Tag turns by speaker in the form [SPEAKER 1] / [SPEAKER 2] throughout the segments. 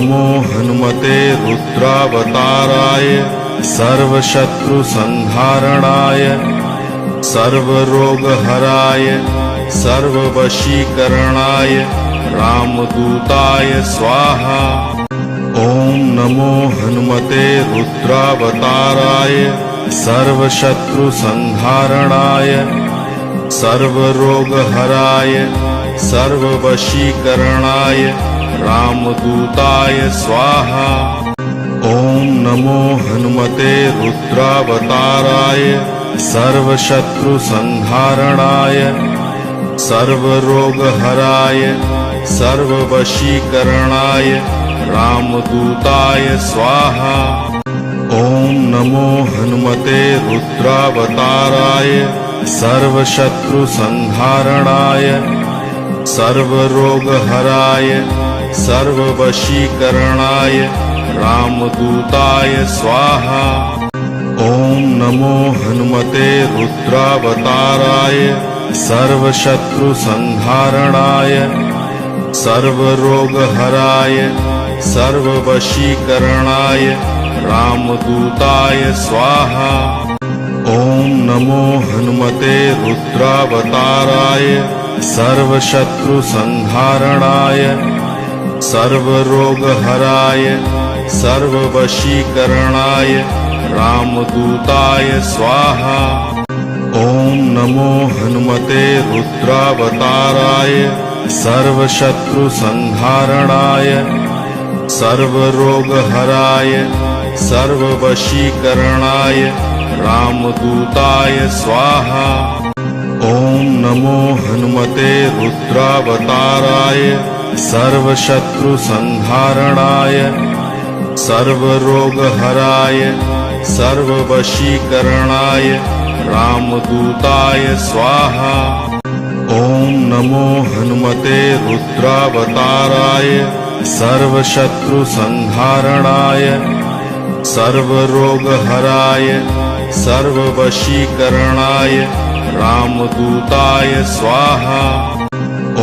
[SPEAKER 1] नमो हनुमते रुद्रावताराय सर्वशत्रुसंहारणाय सर्वरोगहराय सर्ववशीकरणाय रामदूताय स्वाहा। ओम नमो हनुमते रुद्रावताराय सर्वशत्रुसंहारणाय सर्वरोगहराय सर्ववशीकरणाय रामदूताय स्वाहा। ओम नमो हनुमते रुद्रावताराय सर्वशत्रुसंहारणाय सर्वरोगहराय सर्ववशीकरणाय रामदूताय स्वाहा। ओम नमो हनुमते रुद्रावताराय सर्वशत्रुसंहारणाय सर्वरोगहराय सर्ववशीकरणाय रामदूताय स्वाहा। ओम नमो हनुमते रुद्रावताराय सर्वशत्रुसंहारणाय सर्वरोगहराय सर्ववशीकरणाय रामदूताय स्वाहा। ओम नमो हनुमते रुद्रावताराय सर्वशत्रुसंहारणाय सर्वरोगहराय सर्ववशीकरणाय रामदूताय स्वाहा। ओम नमो हनुमते रुद्रावताराय सर्वशत्रुसंहारणाय सर्वरोगहराय सर्ववशीकरणाय रामदूताय स्वाहा। ओम नमो हनुमते रुद्रावताराय सर्वशत्रुसंहारणाय सर्वरोगहराय सर्ववशीकरणाय रामदूताय स्वाहा। ओम नमो हनुमते रुद्रावताराय सर्वशत्रुसंहारणाय सर्वरोगहराय सर्ववशीकरणाय रामदूताय स्वाहा।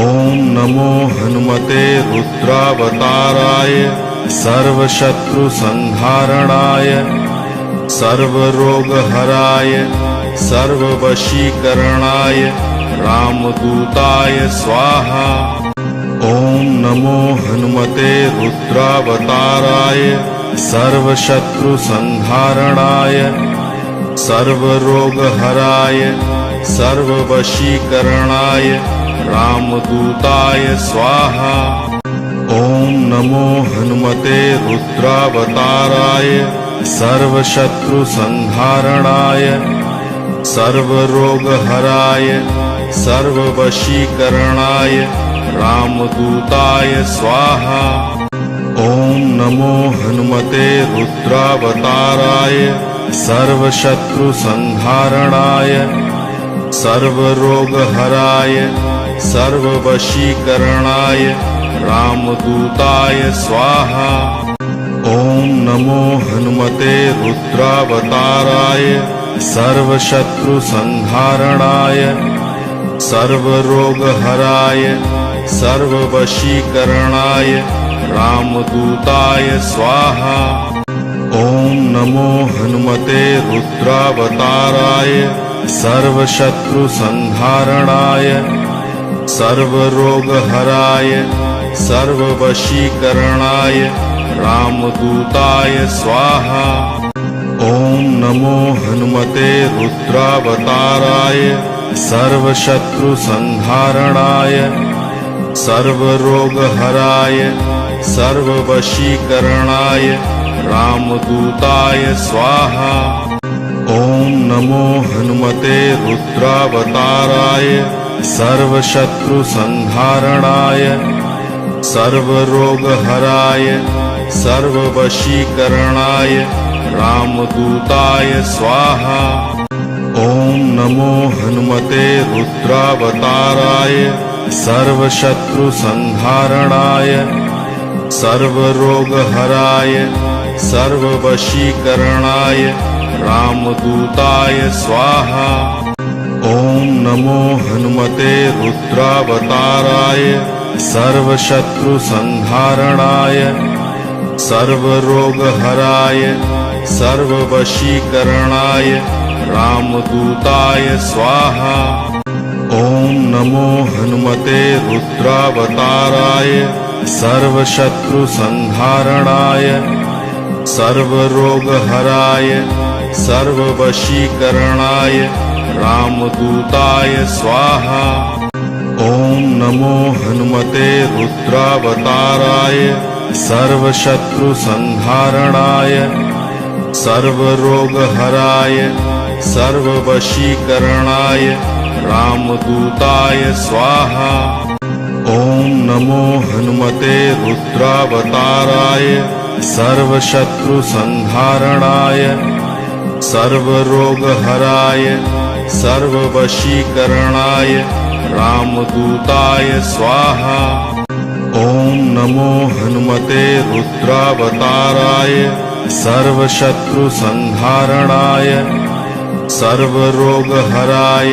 [SPEAKER 1] ओम नमो हनुमते रुद्रावताराय सर्वशत्रुसंहारणाय सर्वरोगहराय सर्ववशीकरणाय रामदूताय स्वाहा। ओम नमो हनुमते रुद्रावताराय सर्वशत्रुसंहारणाय सर्वरोगहराय सर्ववशीकरणाय रामदूताय स्वाहा। ओम नमो हनुमते रुद्रावताराय सर्वशत्रुसंहारणाय सर्वरोगहराय सर्ववशीकरणाय रामदूताय स्वाहा। ओम नमो हनुमते रुद्रावताराय सर्वशत्रुसंहारणाय सर्वरोगहराय सर्ववशीकरणाय रामदूताय स्वाहा। ओम नमो हनुमते रुद्रावताराय सर्वशत्रुसंहारणाय सर्वरोगहराय सर्ववशीकरणाय रामदूताय स्वाहा। ओम नमो हनुमते रुद्रावताराय सर्वशत्रुसंहारणाय सर्वरोगहराय सर्ववशीकरणाय रामदूताय स्वाहा। ओम नमो हनुमते रुद्रावताराय सर्वशत्रुसंहारणाय सर्वरोगहराय सर्ववशीकरणाय रामदूताय स्वाहा। ओम नमो हनुमते रुद्रावताराय सर्वशत्रुसंहारणाय सर्वरोगहराय सर्ववशीकरणाय रामदूताय स्वाहा। ओम नमो हनुमते रुद्रावताराय सर्वशत्रुसंहारणाय सर्वरोगहराय सर्ववशीकरणाय रामदूताय स्वाहा। ओम नमो हनुमते रुद्रावताराय सर्वशत्रुसंहारणाय सर्वरोगहराय सर्ववशीकरणाय रामदूताय स्वाहा। ओम नमो हनुमते रुद्रावताराय सर्वशत्रुसंहारणाय सर्वरोगहराय सर्ववशीकरणाय रामदूताय स्वाहा। ओम नमो हनुमते रुद्रावताराय सर्वशत्रुसंहारणाय सर्वरोगहराय सर्ववशीकरणाय रामदूताय स्वाहा। ओम नमो हनुमते रुद्रावताराय सर्वशत्रुसंहारणाय सर्वरोगहराय सर्ववशीकरणाय रामदूताय स्वाहा। ओम नमो हनुमते रुद्रावताराय सर्वशत्रुसंहारणाय सर्वरोगहराय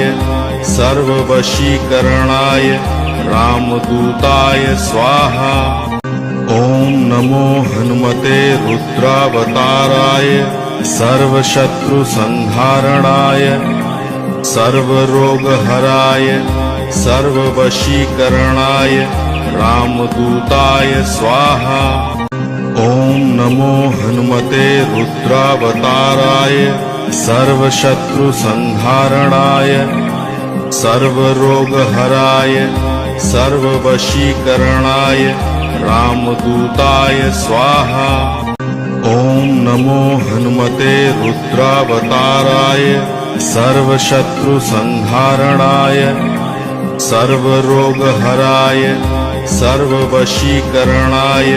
[SPEAKER 1] सर्ववशीकरणाय रामदूताय स्वाहा। ओम नमो हनुमते रुद्रावताराय सर्वशत्रुसंहारणाय सर्वरोगहराय सर्ववशीकरणाय रामदूताय स्वाहा। ओम नमो हनुमते रुद्रावताराय सर्वशत्रुसंहारणाय सर्वरोगहराय सर्ववशीकरणाय रामदूताय स्वाहा। ओम नमो हनुमते रुद्रावताराय सर्वशत्रुसंहारणाय सर्वरोगहराय सर्ववशीकरणाय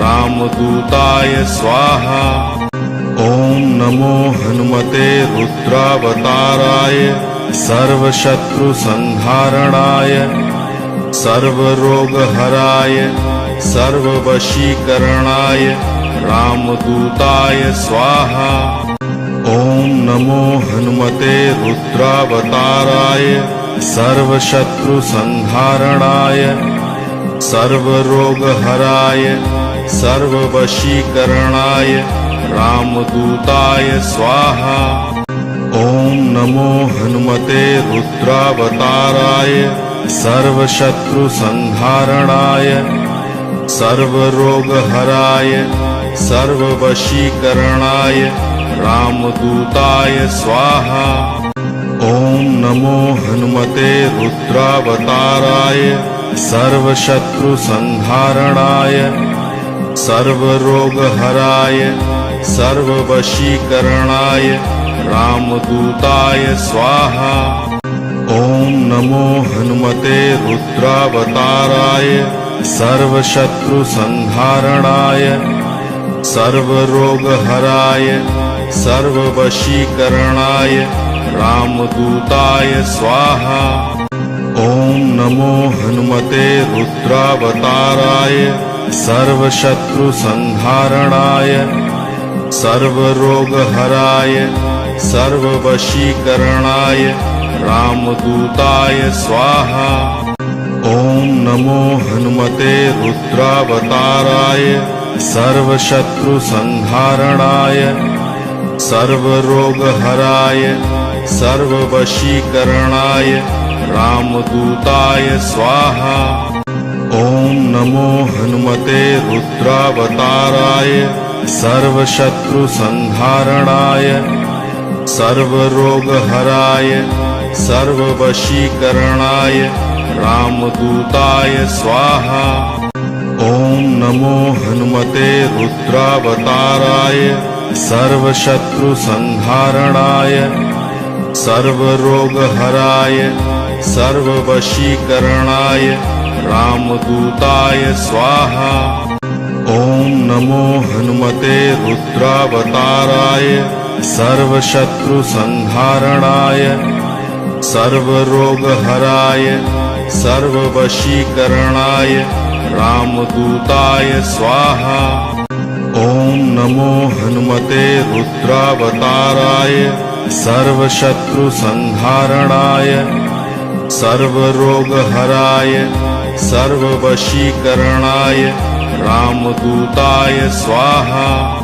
[SPEAKER 1] रामदूताय स्वाहा। ओम नमो हनुमते रुद्रावताराय सर्वशत्रुसंहारणाय सर्वरोगहराय सर्ववशीकरणाय रामदूताय स्वाहा। ओम नमो हनुमते रुद्रावताराय सर्वशत्रुसंहारणाय सर्वरोगहराय सर्ववशीकरणाय रामदूताय स्वाहा। ओम नमो हनुमते रुद्रावताराय सर्वशत्रुसंहारणाय सर्वरोगहराय सर्ववशीकरणाय रामदूताय स्वाहा। ओम नमो हनुमते रुद्रावताराय सर्वशत्रुसंहारणाय सर्वरोगहराय सर्ववशीकरणाय रामदूताय स्वाहा। ओम नमो हनुमते रुद्रावताराय सर्वशत्रुसंहारणाय सर्वरोगहराय सर्ववशीकरणाय रामदूताय स्वाहा। ओम नमो हनुमते रुद्रावताराय सर्वशत्रुसंहारणाय सर्वरोगहराय सर्ववशीकरणाय रामदूताय स्वाहा। ओम नमो हनुमते रुद्रावताराय सर्वशत्रुसंहारणाय सर्वरोगहराय सर्ववशीकरणाय रामदूताय स्वाहा। ओम नमो हनुमते रुद्रावताराय सर्वशत्रुसंहारणाय सर्वरोगहराय सर्ववशीकरणाय रामदूताय स्वाहा। ओम नमो हनुमते रुद्रावताराय सर्वशत्रुसंहारणाय सर्वरोगहराय सर्ववशीकरणाय रामदूताय स्वाहा। ओम नमो हनुमते रुद्रावताराय सर्वशत्रुसंहारणाय सर्वरोगहराय सर्ववशीकरणाय रामदूताय स्वाहा। ओम नमो हनुमते रुद्रावताराय सर्वशत्रुसंहारणाय सर्वरोगहराय सर्ववशीकरणाय रामदूताय स्वाहा।